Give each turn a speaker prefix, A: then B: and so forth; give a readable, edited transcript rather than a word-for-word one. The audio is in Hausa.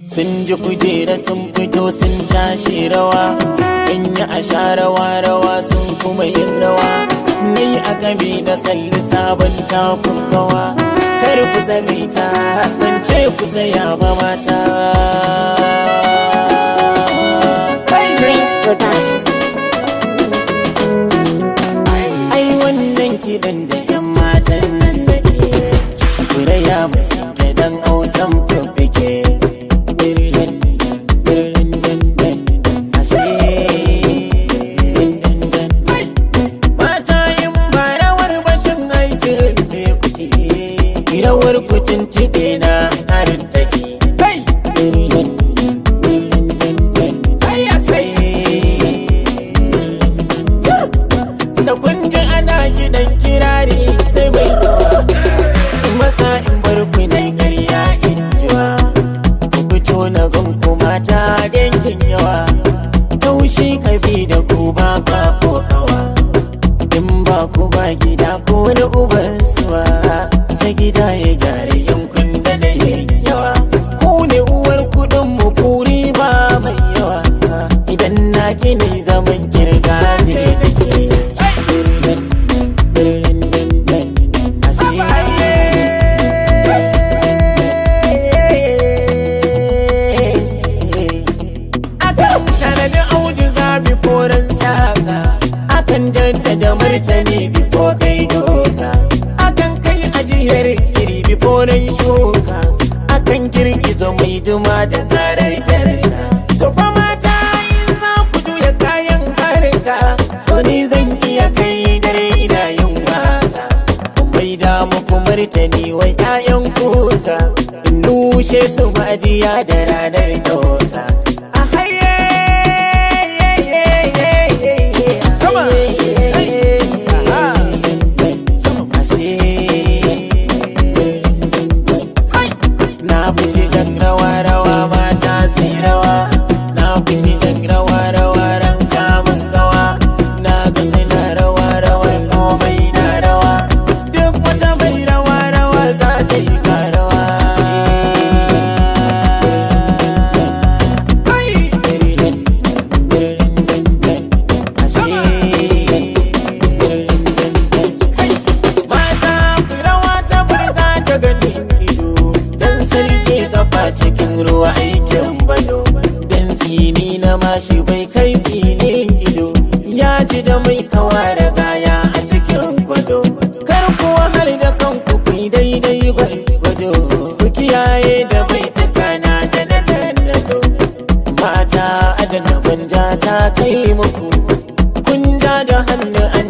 A: sun ji kujera sun fito sun tashi rawa, in yi a sha rawa sun kuma yin rawa. Ni a gabe da kalli sabon takun gawa, kar ku tsagaita ban ce ku tsaya ba mata.
B: Prince Production.
A: Ai wannan kiɗan da yan matan nan da ke kuraya masu gidan autan fuffuke. Rawar kucin tibe na harin take. Da kun ji ana gidan kirari sai bai yawa, masa in bar ku dai ƙarya in jiwa. Ku fito na gan ku mata dangin yawa, taushi kabi da ku ba ka kokawa. In ba ku ba gida ko wani uban suwa, sai gida ya gyara yankun da da yawa. Ku ne uwar kudin mu kuri ba mai yawa, idan na gina zaman kirga ne da ke. Akan tanadi auduga biforan saka, akan jaddada martani bifo kai doka, akan kai ajiyar iri biforan shuka, akan girgiza mai duma da karar jarka. To fa mata in za ku juya kayan harka, to ni zan iya kai dare ina yin waka. Mai da muku martani wa 'ya'yan kuka, in nushe su majiya da ranar doka. Na buki dan rawa mata sai rawa, na buki dan rawa ran kamun gawa. Na ga suna rawa komai na rawa, duk wata mai rawa za ta yi karawa. Mata ku rawa ta burga ta gani ido, dan sarki gaba cikin ruwa aikin bado. Dan tsini na mashi bai kai tsinin ido, ya ji da mai kawa da gaya a cikin gwado. Kar ku har da kanku ku daidai gwado, ku kiyaye da bai takana da nadado. Mata adana banja ta kai muku, kun ja da hannu an